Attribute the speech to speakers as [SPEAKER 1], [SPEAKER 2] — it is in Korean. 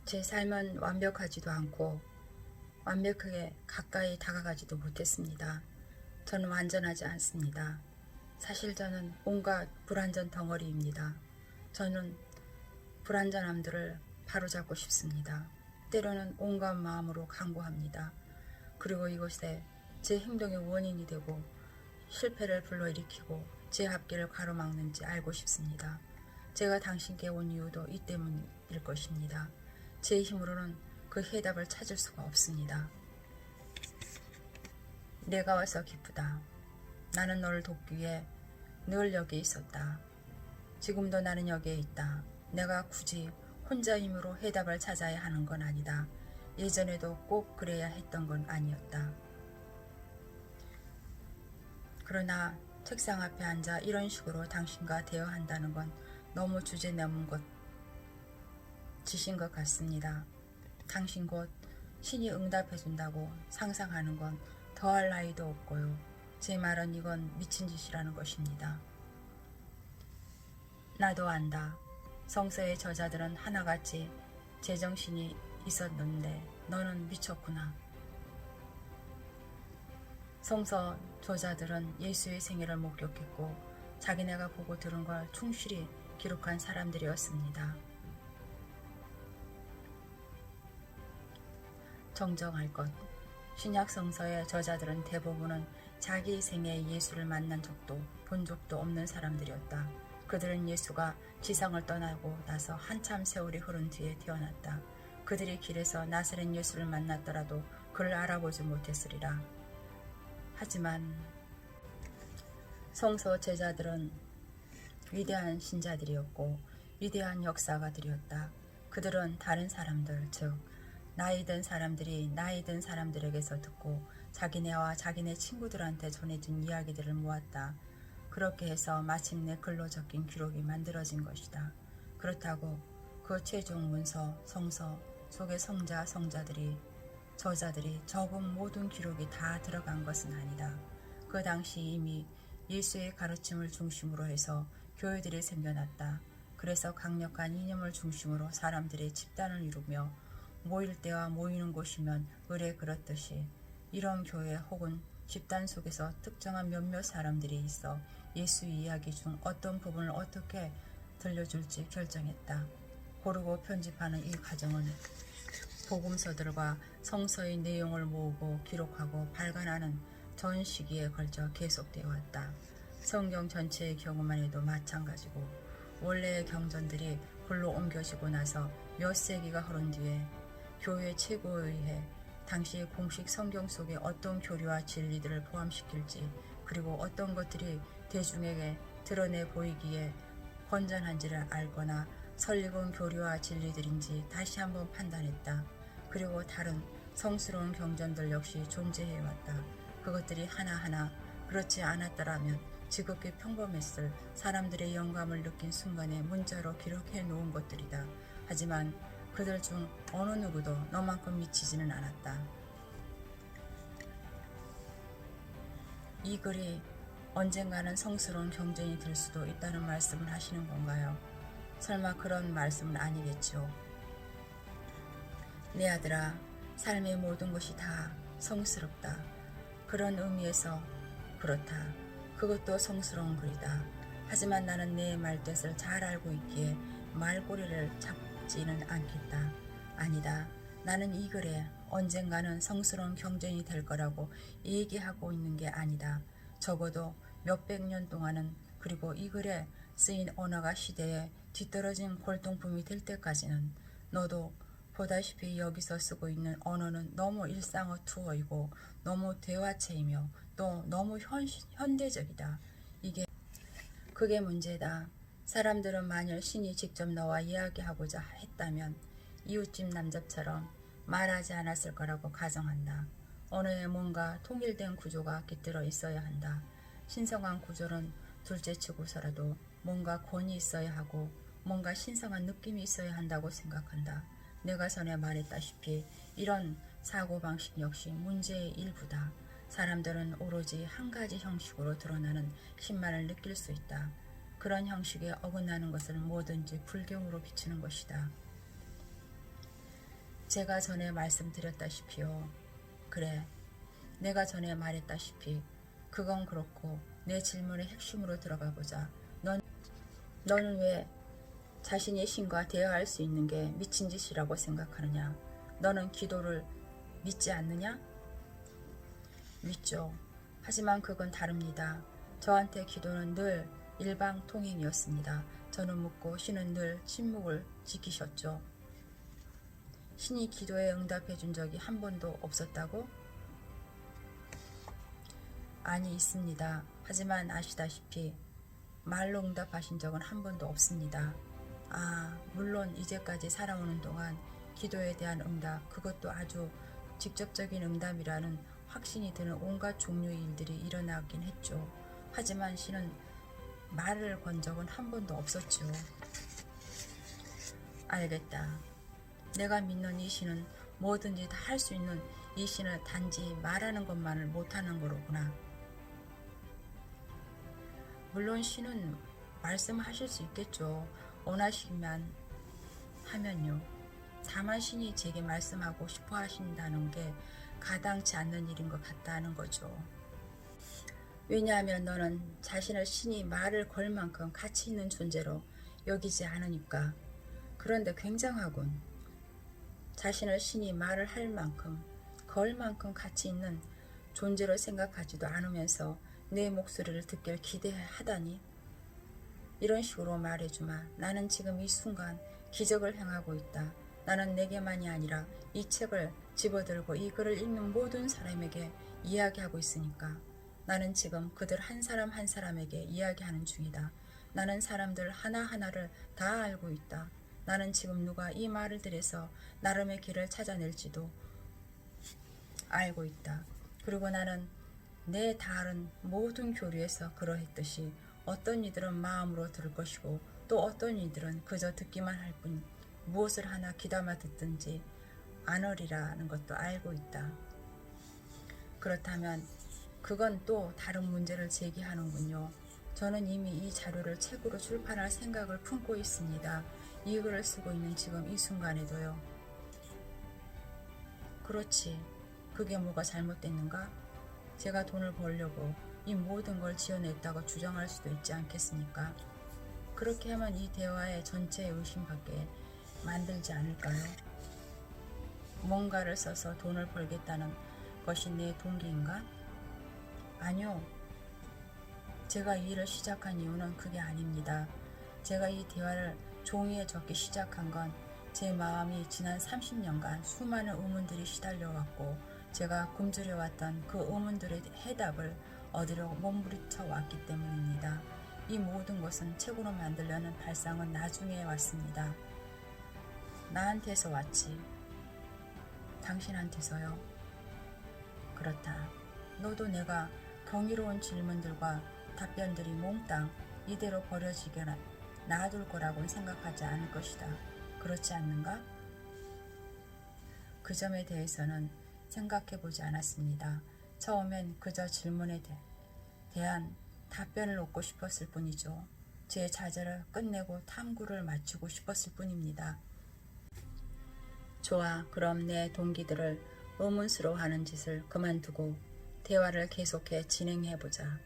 [SPEAKER 1] 제 삶은 완벽하지도 않고 완벽하게 가까이 다가가지도 못했습니다. 저는 완전하지 않습니다. 사실 저는 온갖 불완전 덩어리입니다. 저는 불완전함들을 바로잡고 싶습니다. 때로는 온갖 마음으로 강구합니다. 그리고 이것에 제 행동의 원인이 되고 실패를 불러일으키고 제 앞길을 가로막는지 알고 싶습니다. 제가 당신께 온 이유도 이 때문일 것입니다. 제 힘으로는 그 해답을 찾을 수가 없습니다. 내가 와서 기쁘다. 나는 너를 돕기 위해 늘 여기에 있었다. 지금도 나는 여기에 있다. 내가 굳이 혼자 힘으로 해답을 찾아야 하는 건 아니다. 예전에도 꼭 그래야 했던 건 아니었다. 그러나 책상 앞에 앉아 이런 식으로 당신과 대화한다는 건 너무 주제 넘은 짓인 것 같습니다. 당신 곧 신이 응답해준다고 상상하는 건 더할 나위도 없고요. 제 말은 이건 미친 짓이라는 것입니다. 나도 안다. 성서의 저자들은 하나같이 제정신이 있었는데 너는 미쳤구나. 성서 저자들은 예수의 생애를 목격했고 자기네가 보고 들은 걸 충실히 기록한 사람들이었습니다. 정정할 것. 신약 성서의 저자들은 대부분은 자기 생애에 예수를 만난 적도 본 적도 없는 사람들이었다. 그들은 예수가 지상을 떠나고 나서 한참 세월이 흐른 뒤에 태어났다. 그들이 길에서 나사렛 예수를 만났더라도 그를 알아보지 못했으리라. 하지만 성서 제자들은 위대한 신자들이었고 위대한 역사가들이었다. 그들은 다른 사람들, 즉 나이 든 사람들이 나이 든 사람들에게서 듣고 자기네와 자기네 친구들한테 전해준 이야기들을 모았다. 그렇게 해서 마침내 글로 적힌 기록이 만들어진 것이다. 그렇다고 그 최종 문서, 성서 속의 성자들이 저자들이 적은 모든 기록이 다 들어간 것은 아니다. 그 당시 이미 예수의 가르침을 중심으로 해서 교회들이 생겨났다. 그래서 강력한 이념을 중심으로 사람들이 집단을 이루며 모일 때와 모이는 곳이면 을에 그렇듯이 이런 교회 혹은 집단 속에서 특정한 몇몇 사람들이 있어 예수 이야기 중 어떤 부분을 어떻게 들려줄지 결정했다. 고르고 편집하는 이 과정은 복음서들과 성서의 내용을 모으고 기록하고 발간하는 전 시기에 걸쳐 계속되어 왔다. 성경 전체의 경우만 해도 마찬가지고 원래의 경전들이 글로 옮겨지고 나서 몇 세기가 흐른 뒤에 교회 최고의회 당시 공식 성경 속에 어떤 교리와 진리들을 포함시킬지 그리고 어떤 것들이 대중에게 드러내 보이기에 건전한지를 알거나 설익은 교리와 진리들인지 다시 한번 판단했다. 그리고 다른 성스러운 경전들 역시 존재해왔다. 그것들이 하나하나 그렇지 않았더라면 지극히 평범했을 사람들의 영감을 느낀 순간에 문자로 기록해 놓은 것들이다. 하지만 그들 중 어느 누구도 너만큼 미치지는 않았다. 이 글이 언젠가는 성스러운 경전이 될 수도 있다는 말씀을 하시는 건가요? 설마 그런 말씀은 아니겠죠. 내 아들아, 삶의 모든 것이 다 성스럽다. 그런 의미에서 그렇다. 그것도 성스러운 글이다. 하지만 나는 내 말뜻을 잘 알고 있기에 말꼬리를 잡지는 않겠다. 아니다. 나는 이 글에 언젠가는 성스러운 경전이 될 거라고 얘기하고 있는 게 아니다. 적어도 몇백 년 동안은 그리고 이 글에 쓰인 언어가 시대에 뒤떨어진 골동품이 될 때까지는 너도 보다시피 여기서 쓰고 있는 언어는 너무 일상어투어이고 너무 대화체이며 또 너무 현대적이다. 그게 문제다. 사람들은 만일 신이 직접 너와 이야기하고자 했다면 이웃집 남자처럼 말하지 않았을 거라고 가정한다. 언어에 뭔가 통일된 구조가 깃들어 있어야 한다. 신성한 구조는 둘째치고서라도 뭔가 권위 있어야 하고 뭔가 신성한 느낌이 있어야 한다고 생각한다. 내가 전에 말했다시피 이런 사고방식 역시 문제의 일부다. 사람들은 오로지 한 가지 형식으로 드러나는 신만을 느낄 수 있다. 그런 형식에 어긋나는 것을 뭐든지 불경으로 비추는 것이다. 제가 전에 말씀드렸다시피요. 그래, 내가 전에 말했다시피 그건 그렇고 내 질문의 핵심으로 들어가 보자. 너는 왜 자신의 신과 대화할 수 있는 게 미친 짓이라고 생각하느냐? 너는 기도를 믿지 않느냐? 믿죠. 하지만 그건 다릅니다. 저한테 기도는 늘 일방통행이었습니다. 저는 묻고 신은 늘 침묵을 지키셨죠. 신이 기도에 응답해 준 적이 한 번도 없었다고? 아니, 있습니다. 하지만 아시다시피 말로 응답하신 적은 한 번도 없습니다. 물론 이제까지 살아오는 동안 기도에 대한 응답, 그것도 아주 직접적인 응답이라는 확신이 드는 온갖 종류의 일들이 일어나긴 했죠. 하지만 신은 말을 건 적은 한 번도 없었죠. 알겠다. 내가 믿는 이 신은 뭐든지 다 할 수 있는 이 신을 단지 말하는 것만을 못하는 거로구나. 물론 신은 말씀하실 수 있겠죠. 원하시기만 하면요. 다만 신이 제게 말씀하고 싶어 하신다는 게 가당치 않는 일인 것 같다는 거죠. 왜냐하면 너는 자신을 신이 말을 걸 만큼 가치 있는 존재로 여기지 않으니까. 그런데 굉장하군. 자신을 신이 말을 할 만큼, 걸 만큼 가치 있는 존재로 생각하지도 않으면서 내 목소리를 듣길 기대하다니. 이런 식으로 말해주마. 나는 지금 이 순간 기적을 행하고 있다. 나는 내게만이 아니라 이 책을 집어들고 이 글을 읽는 모든 사람에게 이야기하고 있으니까. 나는 지금 그들 한 사람 한 사람에게 이야기하는 중이다. 나는 사람들 하나하나를 다 알고 있다. 나는 지금 누가 이 말을 들여서 나름의 길을 찾아낼지도 알고 있다. 그리고 나는 내 다른 모든 교류에서 그러했듯이 어떤 이들은 마음으로 들을 것이고 또 어떤 이들은 그저 듣기만 할 뿐 무엇을 하나 귀담아 듣든지 않으리라는 것도 알고 있다. 그렇다면 그건 또 다른 문제를 제기하는군요. 저는 이미 이 자료를 책으로 출판할 생각을 품고 있습니다. 이 글을 쓰고 있는 지금 이 순간에도요. 그렇지. 그게 뭐가 잘못됐는가? 제가 돈을 벌려고 이 모든 걸 지어냈다고 주장할 수도 있지 않겠습니까? 그렇게 하면 이 대화의 전체의 의심밖에 만들지 않을까요? 뭔가를 써서 돈을 벌겠다는 것이 내 동기인가? 아니요. 제가 이 일을 시작한 이유는 그게 아닙니다. 제가 이 대화를 종이에 적기 시작한 건 제 마음이 지난 30년간 수많은 의문들이 시달려왔고 제가 굶주려왔던 그 의문들의 해답을 얻으려 몸부림쳐 왔기 때문입니다. 이 모든 것은 책으로 만들려는 발상은 나중에 왔습니다. 나한테서 왔지. 당신한테서요. 그렇다. 너도 내가 경이로운 질문들과 답변들이 몽땅 이대로 버려지거나 놔둘 거라고는 생각하지 않을 것이다. 그렇지 않는가? 그 점에 대해서는 생각해보지 않았습니다. 처음엔 그저 질문에 대한 답변을 얻고 싶었을 뿐이죠. 제 자제를 끝내고 탐구를 마치고 싶었을 뿐입니다. 좋아, 그럼 내 동기들을 의문스러워하는 짓을 그만두고 대화를 계속해 진행해보자.